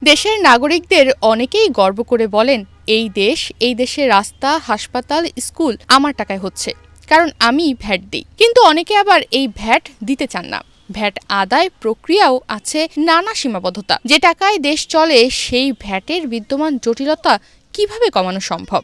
দেশের নাগরিকদের অনেকেই গর্ব করে বলেন, এই দেশের রাস্তা, হাসপাতাল, স্কুল আমার টাকায় হচ্ছে, কারণ আমি ভ্যাট দিই। কিন্তু অনেকে আবার এই ভ্যাট দিতে চান না। ভ্যাট আদায় প্রক্রিয়াও আছে নানা সীমাবদ্ধতা। যে টাকায় দেশ চলে, সেই ভ্যাটের বিদ্যমান জটিলতা কিভাবে কমানো সম্ভব?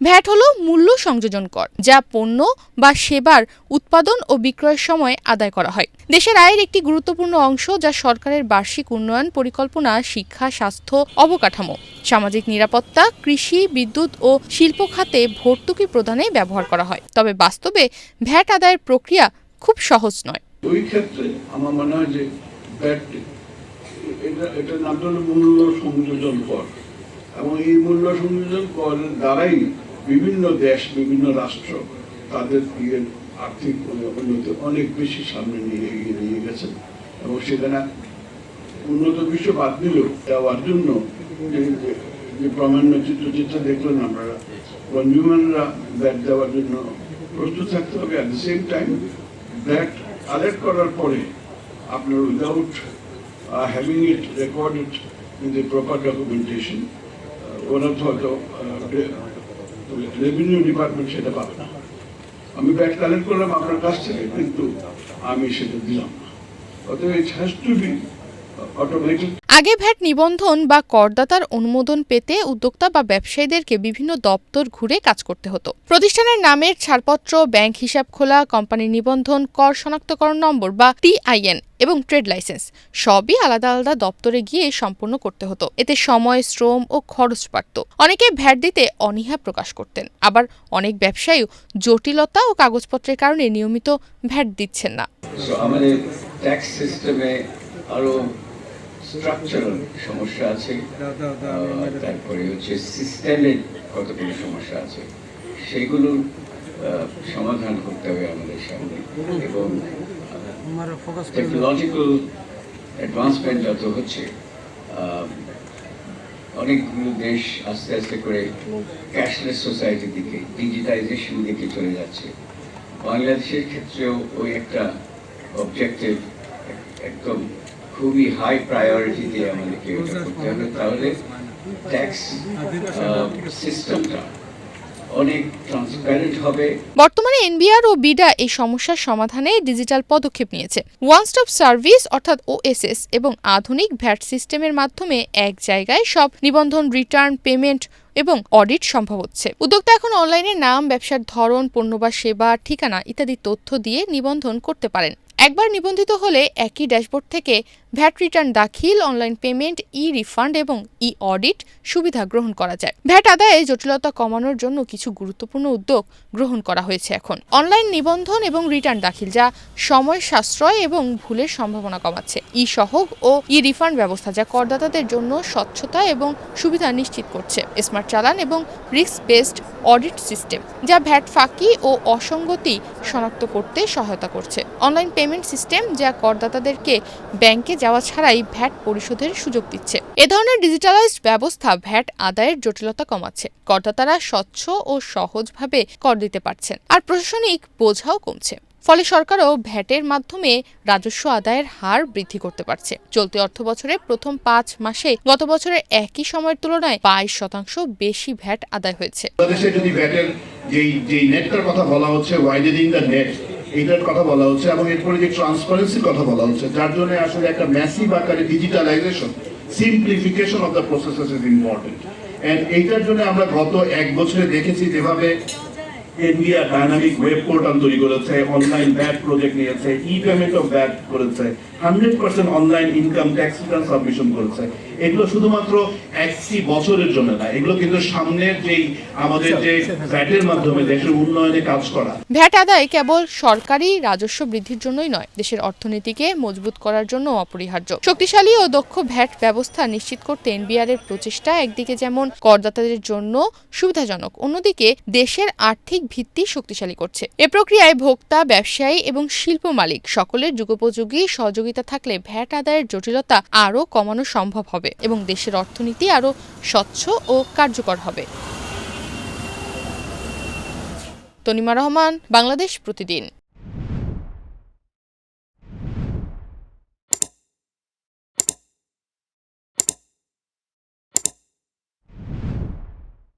ভ্যাট হলো মূল্য সংযোজন কর, যা পণ্য বা সেবার উৎপাদন ও বিক্রয়ের সময় আদায় করা হয়। দেশের আয়ের একটি গুরুত্বপূর্ণ অংশ, যা সরকারের বার্ষিক উন্নয়ন পরিকল্পনা, শিক্ষা, স্বাস্থ্য, অবকাঠামো, সামাজিক নিরাপত্তা, কৃষি, বিদ্যুৎ ও শিল্প খাতে ভর্তুকি প্রদানে ব্যবহার করা হয়। তবে বাস্তবে ভ্যাট আদায়ের প্রক্রিয়া খুব সহজ নয়। ওই ক্ষেত্রে আমার মনে হয় যে ভ্যাট এটা নাম হলো মূল্য সংযোজন কর, এবং এই মূল্য সংযোজন করের দ্বারাই বিভিন্ন দেশ, বিভিন্ন রাষ্ট্র তাদের আর্থিক উন্নতি অনেক বেশি সামনে নিয়ে গেছে, এবং সেখানে উন্নত বিশ্ব বাদ দিলেও দেওয়ার জন্য যে প্রামাণ্য চিত্রচিত্র দেখলেন আপনারা, কনজিউমাররা ব্যাট দেওয়ার জন্য প্রস্তুত থাকতে হবে। At the same time bat collect করার পরে আপনার without having it recorded in the proper documentation, ওরা হয়তো রেভিনিউ ডিপার্টমেন্ট সেটা পাবে না। আমি ব্যাট কালেক্ট করলাম আপনার কাছ থেকে, কিন্তু আমি সেটা দিলাম না। অতএব it has to be automated. আগে ভ্যাট নিবন্ধন বা করদাতার অনুমোদন পেতে উদ্যোক্তা বা ব্যবসায়ীদেরকে বিভিন্ন দপ্তর ঘুরে কাজ করতে হতো। প্রতিষ্ঠানের নামের ছাড়পত্র, ব্যাংক হিসাব খোলা, কোম্পানির নিবন্ধন, কর শনাক্তকরণ নম্বর বা TIN এবং ট্রেড লাইসেন্স সবই আলাদা আলাদা দপ্তরে গিয়ে সম্পন্ন করতে হতো। এতে সময়, শ্রম ও খরচ বাড়ত। অনেকে ভ্যাট দিতে অনীহা প্রকাশ করতেন, আবার অনেক ব্যবসায়ী জটিলতা ও কাগজপত্রের কারণে নিয়মিত ভ্যাট দিচ্ছেন না। আমাদের ট্যাক্স সিস্টেমে আরো স্ট্রাকচারাল সমস্যা আছে, তারপরে হচ্ছে সিস্টেমের কতগুলো সমস্যা আছে, সেগুলোর সমাধান করতে হবে আমাদের সামনে। এবং টেকনোলজিক্যাল অ্যাডভান্সমেন্ট যত হচ্ছে, অনেকগুলো দেশ আস্তে আস্তে করে ক্যাশলেস সোসাইটির দিকে, ডিজিটাইজেশন দিকে চলে যাচ্ছে। বাংলাদেশের ক্ষেত্রেও ওই একটা অবজেক্টিভ একদম খুবই হাই প্রায়োরিটি দিয়ে আমাদেরকে ওটা করতে হবে, তাহলে ট্যাক্স সিস্টেমটা অনেক ট্রান্সপারেন্ট হবে। বর্তমানে এনবিআর ও বিডা এই সমস্যার সমাধানে ডিজিটাল পদক্ষেপ নিয়েছে। ওয়ান স্টপ সার্ভিস অর্থাৎ OSS এবং আধুনিক ভ্যাট সিস্টেমের মাধ্যমে এক জায়গায় সব নিবন্ধন, রিটার্ন, পেমেন্ট এবং অডিট সম্ভব হচ্ছে। উদ্যোক্তা এখন অনলাইনে নাম, ব্যবসার ধরন, পণ্য বা সেবা, ঠিকানা ইত্যাদি তথ্য দিয়ে নিবন্ধন করতে পারেন। একবার নিবন্ধিত হলে একই ড্যাশবোর্ড থেকে ভ্যাট রিটার্ন দাখিল, অনলাইন পেমেন্ট, রিফান্ড এবং অডিট সুবিধা গ্রহণ করা যায়। ভ্যাট আদায়ে জটিলতা কমানোর জন্য কিছু গুরুত্বপূর্ণ উদ্যোগ গ্রহণ করা হয়েছে এখন। অনলাইন নিবন্ধন এবং রিটার্ন দাখিল, যা সময় সাশ্রয় এবং ভুলের সম্ভাবনা কমাচ্ছে। সহগ ও রিফান্ড ব্যবস্থা, যা করদাতাদের জন্য স্বচ্ছতা এবং সুবিধা নিশ্চিত করছে। স্মার্ট চালান এবং রিস্ক বেসড অডিট সিস্টেম, যা ভ্যাট ফাঁকি ও অসঙ্গতি শনাক্ত করতে সহায়তা করছে। অনলাইন পেমেন্ট সিস্টেম, যা করদাতাদেরকে ব্যাংকে যাওয়া ছাড়াই ভ্যাট পরিশোধের সুযোগ দিচ্ছে। এ ধরনের ডিজিটালাইজড ব্যবস্থা ভ্যাট আদায়ের জটিলতা কমাচ্ছে। করদাতারা স্বচ্ছ ও সহজভাবে কর দিতে পারছেন, আর প্রশাসনিক বোঝাও কমছে। ফলে সরকারও ভ্যাটের মাধ্যমে রাজস্ব আদায়ের হার বৃদ্ধি করতে পারছে। চলতি অর্থবছরের প্রথম 5 মাসে গত বছরের একই সময়ের তুলনায় 22% বেশি ভ্যাট আদায় হয়েছে। বাংলাদেশে যদি ভ্যাটের যেই নেটটার কথা বলা হচ্ছে, ওয়াইডেনিং দ্য নেট, এইটার কথা বলা হচ্ছে, এবং এরপরে যে ট্রান্সপারেন্সির কথা বলা হচ্ছে, যার জন্য আসলে একটা ম্যাসিভ আকারে digitalization, simplification of the processes is important. And এইটার জন্য আমরা গত 1 বছরে দেখেছি যেভাবে এনবিআর ডাইনামিক ওয়েব পোর্টাল তৈরি করেছে, অনলাইন ভ্যাট প্রজেক্ট নিয়েছে, পেমেন্ট অফ ভ্যাট করেছে, 100% online income tax return submission করেছে। এগুলো শুধুমাত্র 1 বছরের জন্য না, এগুলো কিন্তু সামনের যেই আমাদের যে ভ্যাটের মাধ্যমে দেশের উন্নয়নে কাজ করা। ভ্যাট আদায় কেবল সরকারি রাজস্ব বৃদ্ধির জন্যই নয়, দেশের অর্থনীতিকে মজবুত করার জন্য অপরিহার্য। শক্তিশালী ও দক্ষ ভ্যাট ব্যবস্থা নিশ্চিত করতে এনবিআর এর প্রচেষ্টা একদিকে যেমন করদাতাদের জন্য সুবিধাজনক, অন্যদিকে দেশের আর্থিক ভিত্তি শক্তিশালী করছে। এ প্রক্রিয়ায় ভোক্তা, ব্যবসায়ী এবং শিল্প মালিক সকলের যুগোপযোগী সহযোগিতা থাকলে ভ্যাট আদায়ের জটিলতা আরও কমানো সম্ভব হবে এবং দেশের অর্থনীতি আরও স্বচ্ছ ও কার্যকর হবে। তনিমা রহমান, বাংলাদেশ প্রতিদিন।